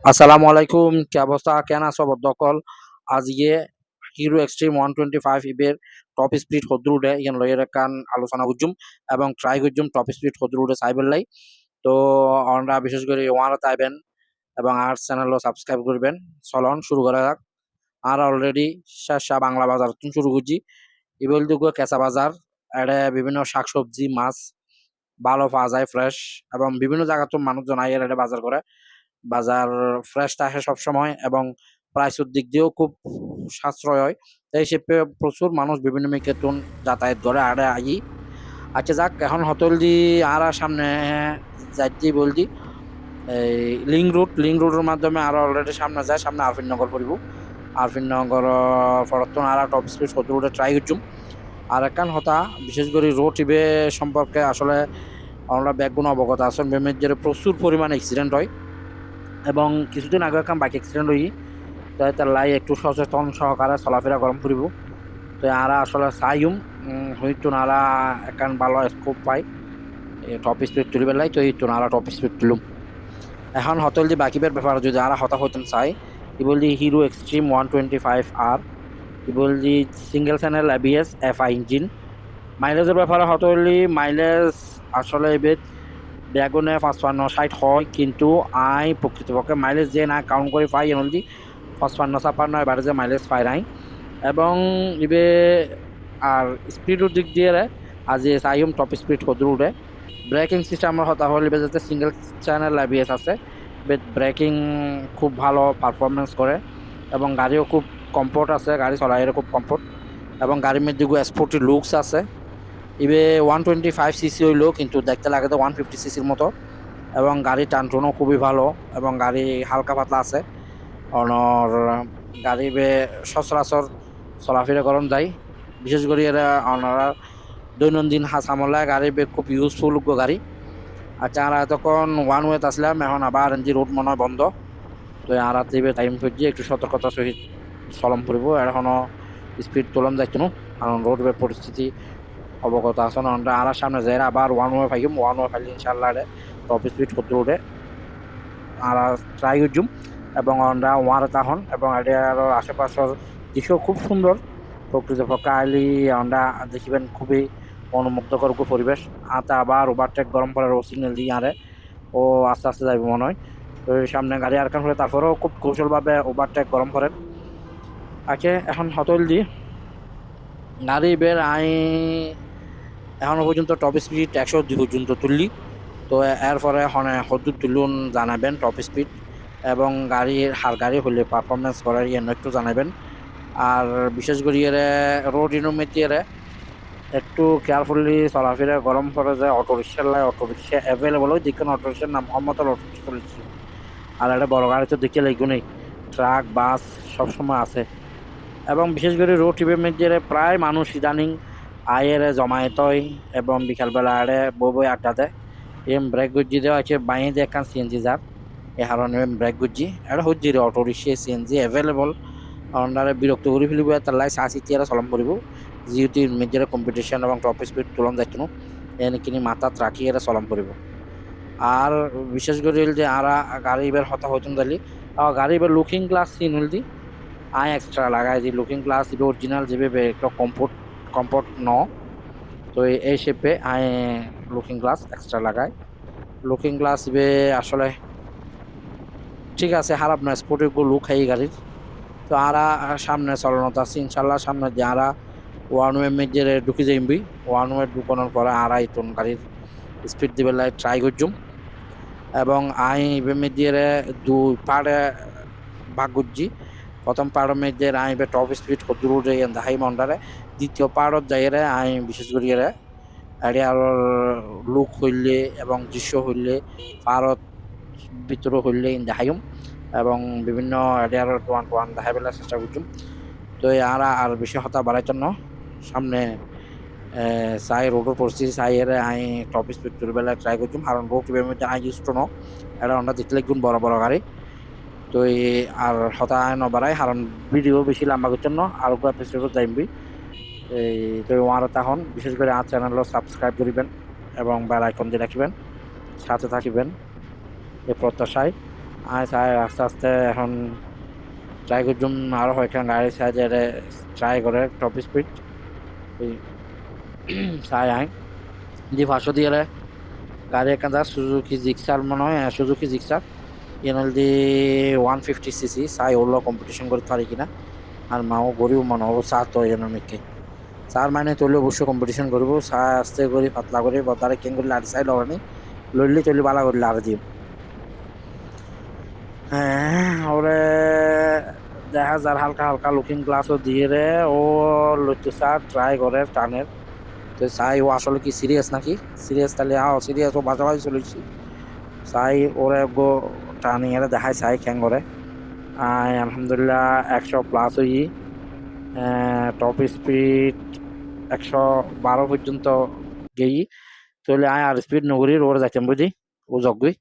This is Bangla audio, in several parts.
আসসালামু আলাইকুম, কি অবস্থা? কেন আছো বদ্ধকল? আজকে হিরো এক্সট্রিম 125 ইবের টপ স্পিড হদ্রুডে ইয়ান লয়ের কান আলোচনা করছুম এবং ট্রাই করছুম টপ স্পিড হদ্রুডে সাইবেল লাই। তো আমরা বিশেষ করে ওয়ারা তাইবেন এবং আর চ্যানেলও সাবস্ক্রাইব করবেন। চলন শুরু করা যাক। আর অলরেডি শেষা বাংলা বাজার তুমি শুরু করছি। ইবেল দুগো কেঁচা বাজার এড়ে বিভিন্ন শাকসবজি মাছ ভালো পাওয়া যায় ফ্রেশ এবং বিভিন্ন জায়গা তো মানুষজন আইয়ের এটা বাজার করে। বাজার ফ্রেশ থাকে সবসময় এবং প্রাইসের দিক দিয়েও খুব সাশ্রয় হয়। তাই হিসেবে প্রচুর মানুষ বিভিন্ন মেকেতুন যাতায়াত করে আড়ে আই। আচ্ছা যাক, এখন হতল দি আর সামনে যাইতে বলছি এই লিঙ্ক রুটের মাধ্যমে আরো অলরেডি সামনে যায়, সামনে আরফিননগর পড়ব। আরফিননগর ফরতন আর টপ স্পিড হতে রুটে ট্রাই করছুম। আর একখান হতা বিশেষ করে রোড টিভে সম্পর্কে আসলে আমরা ব্যাকগুণ অবগত আছেন যে প্রচুর পরিমাণে অ্যাক্সিডেন্ট হয় এবং কিছুদিন আগে একটা বাইক অ্যাক্সিডেন্ট হই। তাই তার লাই একটু সচেতন সহকারে চলাফেরা গরম করিব। তো আরা আসলে চাইম হয়তো নারা একান ভালো স্কোপ পাই টপ স্পিড তুলিবার লাই, তো এইতো নারা টপ স্পিড তুলুম। এখন হতল যে বাকিবের ব্যাপার যদি আরা হতা হইতেন চাই, ই বললি হিরো এক্সট্রিম 125 আর ই বললি single channel ABS FI engine. মাইলেজের ব্যাপারে হতলি মাইলেজ আসলে এবার ব্যাগুনে 55-60 হয়, কিন্তু আই প্রকৃতপক্ষে মাইলেজ যে না কাউন্ট করে পাই এনলি 55-56 এবারে যে মাইলেজ পাই নাই। এবং ইবে আর স্পিডের দিক দিয়ে আজ চাইম টপ স্পিড হদ্রুডে ব্রেকিং সিস্টেমের হতা হলে যাতে সিঙ্গেল চ্যানেল ABS আছে, ব্রেকিং খুব ভালো পারফরমেন্স করে এবং গাড়িও খুব কমফোর্ট আছে, গাড়ি চলাইয়ের খুব কমফোর্ট এবং গাড়ির মধ্যে স্পোর্টি লুকস আছে। ইবে 125cc হইলো কিন্তু দেখতে লাগে তো 150cc মতো এবং গাড়ির টানটনও খুবই ভালো এবং গাড়ি হালকা পাতলা আছে। অনর গাড়ি বে সচরাচর চলাফেরা করন যায়, বিশেষ করে এরা ওনারা দৈনন্দিন হাসামলায় গাড়ি বে খুব ইউজফুল গাড়ি। আচ্ছা আমরা তখন ওয়ান ওয়েত আসলাম, এখন আবার এনজি রোড মনে হয় বন্ধ। তো আর টাইম ফিরছি একটু সতর্কতার সহিত চলম পড়ব। এখনো স্পিড তোলন যাইতো না কারণ রোডের পরিস্থিতি অবগত আছেন। আমরা আর সামনে যাই আবার one way Faim, one way ফাইলে ইনশাল্লাহ টপ স্পিড করতে রোডে আর ট্রাই করছুম এবং আমরা ওয়ার তাহন এবং এটার আশেপাশের দৃশ্য খুব সুন্দর। প্রকৃতপক্ষে আইলি আমরা দেখিবেন খুবই মনোমুগ্ধকর পরিবেশ। আতে আবার ওভারটেক গরম পড়ার ও সিগন্যাল দিয়ে আরে ও আস্তে আস্তে যাইব মনে হয়। তো সামনে গাড়ি আর কান হলে তারপরেও খুব কৌশলভাবে ওভারটেক গরম করেন। আচ্ছা এখন হতল দি গাড়ি বের আই এখনো পর্যন্ত টপ স্পিড 102 পর্যন্ত তুললি। তো এরপরে হদুর তুলুন জানাবেন টপ স্পিড এবং গাড়ি হলে পারফরমেন্স করার একটু জানাবেন। আর বিশেষ করে রোড ইনোমেটিয়ারে একটু কেয়ারফুলি চলাফেরা গরম পড়ে যায়। অটো রিক্সা অ্যাভেলেবল হয়, দেখুন অটো রিক্সার নাম মোহাম্মদ অটো রিক্সা চলেছি। আর একটা বড় গাড়ি তো দেখে লাগবে নেই, ট্রাক বাস সবসময় আছে এবং বিশেষ করে রোড ট্রিপের মধ্যে প্রায় মানুষ ইদানিং আয়ের জমায়েত হয় এবং বিকালবেলা আড়ে বই আড্ডা দেয়। এম ব্রেক গুজি দেওয়া আছে বাইরে দিয়ে একখান CNG যার এ হারণে ব্রেক গুজি এটা হচ্ছে অটো রিক্সা CNG অ্যাভেলেবল। আপনারা বিরক্ত করে ফেলব তার লাই সাঁচি তিয়ারা চলম করব যেহেতু মেজর কম্পিটিশন এবং টপ স্পিড তুলন যাইতো এনে কিনি মাথাত রাখি এরা চলম করব। আর বিশেষ করে যে আরা গাড়ি এবার হতা হইতুন দালি গাড়ি এবার লুকিং গ্লাস সিন হল দি আই এক্সট্রা লাগাই যে লুকিং গ্লাস ইবে অরিজিনাল যেভাবে একটা কমফোর্ট ন। তো এই শেপে আই লুকিং গ্লাস এক্সট্রা লাগাই। লুকিং গ্লাস ইবে আসলে ঠিক আছে, খারাপ না, স্পোর্টিভ লুক হয় এই গাড়ির। তো আরা সামনে চলনত আছে ইনশাল্লাহ, সামনে যে আরা ওয়ান ওয়ে মেজে ঢুকি যাইবি। ওয়ান ওয়ে ঢুকানোর পরে আড়াই টন গাড়ির স্পিড দিবে ট্রাই করছুম এবং আই মেজে দুই পাড়ে ভাগ করছি। প্রথম পাড়ের মেজে আই টপ স্পিড হদুর দেখাই মন্ডারে, দ্বিতীয় পাড়ত যাইরে আই বিশেষ করি আর লুক হইলে এবং দৃশ্য হইলে পাড়ত ভিতরে হইলে দেখাইম এবং বিভিন্ন এরিয়ার ওয়ান দেখাই পেলার চেষ্টা করছুম। তো আর বেশি হতা বাড়াইতো না, সামনে চাই রোডের পরিস্থিতি চাই আই টপ স্পিড তুলবেলা ট্রাই করছুম কারণ রোড মধ্যে আই ইউজ ন এটা আমরা দেখলে গুণ বড় বড় গাড়ি। তো আর হতা আয় নবাড়াই কারণ ভিডিও বেশি লম্বা করছেন না আর এপিসোড যাইবি। এই তো আর তখন বিশেষ করে আর চ্যানেলও সাবস্ক্রাইব করিবেন এবং বেল আইকন দিয়ে রাখিবেন, সাথে থাকিবেন এই প্রত্যাশায়। আয় চাই আস্তে আস্তে এখন ট্রাই করছুম আরো কয়েকখান গাড়ি সাইজে ট্রাই করে টপ স্পিড চাই আই দি ফাঁসো দিয়ে গাড়ি এখান সুজুকি জিক্সার মনে হয় সুজুকি জিক্সার এনএলডি 150 সিসি চাই ওগুলো কম্পিটিশন করতে পারি কিনা আর মাও গরিব মনে হবো চা তো এনমিককে চার মানে তৈলি অবশ্যই কম্পিটিশন করবো চা আস্তে করি পাতলা করি বদারে কেন করলে আর চাই লগানি লইলি তৈলি বালা করলে আর দিম হ্যাঁ ওরে দেখা যার হালকা হালকা লুকিং গ্লাসও দিয়ে রে ও লইতে চা ট্রাই করে টানের তো চাই ও আসলে কি সিরিয়াস নাকি সিরিয়াস তাহলে সিরিয়াস ও বাজাবাজি চলেছি চাই ওরে গো টানি এর দেখাই চাই খেং করে আলহামদুলিল্লাহ 100+ হই টপ স্পিড 112 পর্যন্ত গেই তাহলে আর স্পিড নগরীর ওর যাইতাম বুঝি ও জগই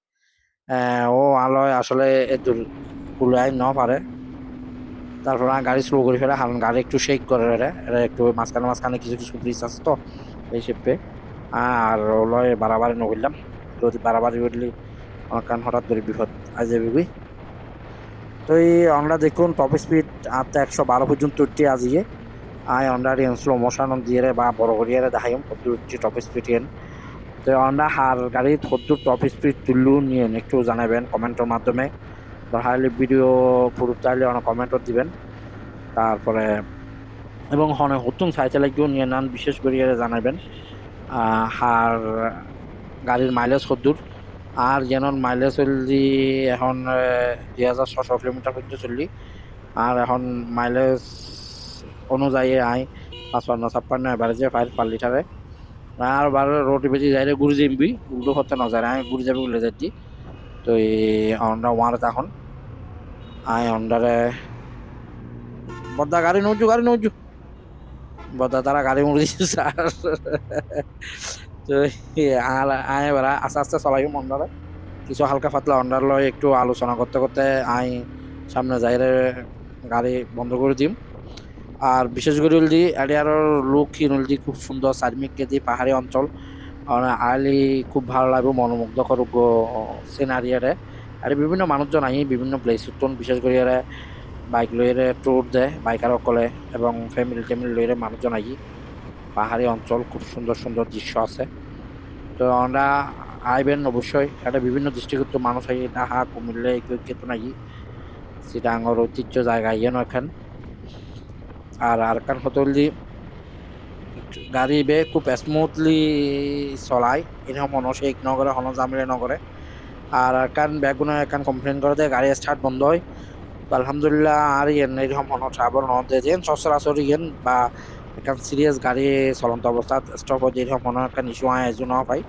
ও আলোয় আসলে দূর কুলায় ন পারে তারপর গাড়ি স্লো করে ফেলে কারণ গাড়ি একটু শেক করে এটা একটু মাঝখানে মাঝখানে কিছু কিছু ব্রিজ আছে তো এই শেপে আর ওলয় বাড়াবাড়ি নগরলাম যদি বাড়াবাড়ি উঠলি আমার কান হঠাৎ করে বিপদ আজ যাবি তো এই আমরা দেখুন টপ স্পিড আর 112 পর্যন্ত উঠতে আজিয়ে আমরা স্লো মোশন দিয়ে বা বড় করিয়ে দেখাইম উঠছি টপ স্পিড তো আমরা হার গাড়ি কদ্দুর টপ স্পিড তুললু নিয়ে একটু জানাবেন কমেন্টের মাধ্যমে হাইলে ভিডিও পুরো চাইলে অনেক কমেন্টও দিবেন তারপরে এবং হনে হতুন সাইকেল কেউ নিয়ে নান বিশেষ করে জানাবেন হার গাড়ির মাইলেজ কদ্দুর আর যেন মাইলেজ চললি এখন 2600 কিলোমিটার পর্যন্ত চললি আর এখন মাইলেজ অনুযায়ী 55-56 এভারেজে 5 লিটারে আর বার রোড বেশি যাই ঘুরে যাবি উল্টো হতে না যায় আমি ঘুরে যাবি উল্লে যাচ্ছি তো এই হন্ডা ওয়ার এখন হন্ডারে বদা গাড়ি নৌজু বদা তারা গাড়ি মুড়ে দিচ্ছে স্যার তো এবার আস্তে আস্তে চলাই হন্ডারে কিছু হালকা পাতলা হন্ডার লয় একটু আলোচনা করতে করতে সামনে যাইরে গাড়ি বন্ধ করে দিম আর বিশেষ করে দি এরিয়ার লুক কিনলদি খুব সুন্দর চারিমিক কেজি পাহাড়ি অঞ্চল আইলি খুব ভালো লাগবে মনোমুগ্ধকর সিনারিয়ারে আর বিভিন্ন মানুষজন বিভিন্ন প্লেস বিশেষ করে বাইক লইরে ট্যুর দেয় বাইকার সকলে এবং ফ্যামিলি লইরে মানুষজন পাহাড়ি অঞ্চল খুব সুন্দর সুন্দর দৃশ্য আছে তো আমরা আইবেন অবশ্যই এটা বিভিন্ন ডিস্ট্রিক্ট মানুষ ঢাকা কুমিল্লা কেতু চিটাঙর ঐতিহ্য জায়গা এখান আর কান হতলি গাড়ি বে খুব স্মুথলি চলায় এরকম মানুষ এক নগরে হন জামিলে নগরে আর কান ব্যাগুনে কান কমপ্লেন করে দেয় গাড়ি স্টার্ট বন্ধ হয় তো আলহামদুলিল্লাহ আর এরকম হন ট্রাভেল নদে যেন সচরাচর বা এখান সিরিয়াস গাড়ি চলন্ত অবস্থা স্টপ হয়ে এরকম মনে একটা ইস্যু এজন পাই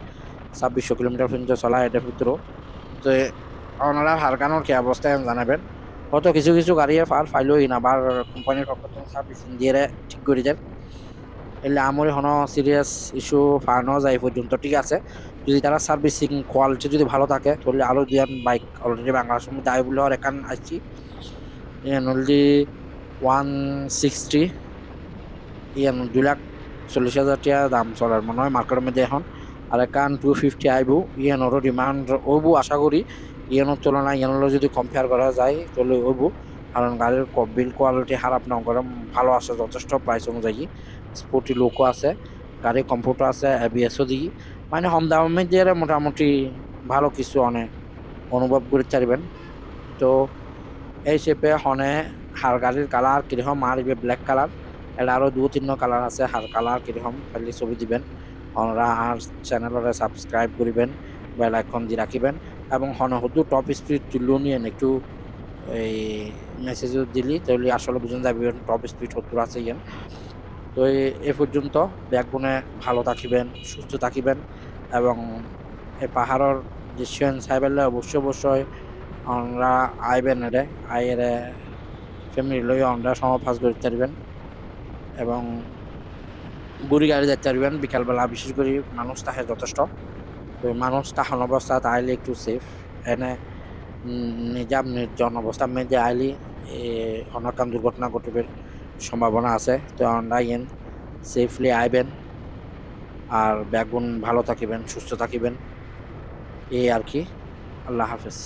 2600 কিলোমিটার পর্যন্ত চলা এটার ভিতরেও তো ওনারা হারকানোর কি অবস্থায় জানাবেন হয়তো কিছু কিছু গাড়ি ফাইলই না আবার কোম্পানির পক্ষ থেকে সার্ভিসিং দিয়ে ঠিক করে দেন এলে আমার হনো সিরিয়াস ইস্যু ফানো যায় পর্যন্ত ঠিক আছে যদি তারা সার্ভিসিং কোয়ালিটি যদি ভালো থাকে তাহলে আরো দিয়ান বাইক অলরেডি বাংলাদেশের মধ্যে আই বলে এখান আসছি নলদি 160 2,40,000 টাকা দাম চলার মনে হয় মার্কেটের মধ্যে এখন আর এখান 250 আইব ইয়ানোরও ডিমান্ড ওবু আশা করি ইয়ানোর তুলনায় ইয়ানোর যদি কম্পেয়ার করা যায় তাহলে ওবু কারণ গাড়ির বিল কোয়ালিটি খারাপ না করে ভালো আছে যথেষ্ট প্রাইস অনুযায়ী স্পোর্টি লোকও আছে গাড়ির কম্পিউটার আছে এবিএসও দিই মানে কম দামে দিয়ে মোটামুটি ভালো কিছু অনেক অনুভব করে চাইবেন তো এই শেপে হনে হার গাড়ির কালার কিরকম আর ব্ল্যাক কালার এটা আরও 2-3 কালার আছে হার কালার কিরকম খালি ছবি দিবেন ওনারা আর চ্যানেলরে সাবস্ক্রাইব করিবেন বেল আইকন দিয়ে রাখিবেন এবং হনে হয়তো টপ স্পিড তুলু নিয়ে একটু এই মেসেজও দিলি তাহলে আসলে বুঝুন যাবে টপ স্পিড হত্তর আছে ইয়ান তো এ পর্যন্ত ব্যাকবোনে ভালো থাকিবেন সুস্থ থাকিবেন এবং এই পাহাড়ের দৃশ্য চাইবেলে অবশ্যই আমরা আইবেন এরে আইরে ফ্যামিলি লই আমরা সময় পাস করতে পারবেন এবং গুড়ি গাড়ি যেতে পারবেন বিকালবেলা বিশেষ করে মানুষ থাকে যথেষ্ট তো মানুষ তাহন অবস্থা আইলে একটু সেফ এনে নিজাম নির্জন অবস্থা মেয়েদের আইলি অনাকান দুর্ঘটনা ঘটবে সম্ভাবনা আছে তো আমরা ইয়েন সেফলি আইবেন আর ব্যাকবোন ভালো থাকিবেন সুস্থ থাকিবেন এই আর কি আল্লাহ হাফেজ।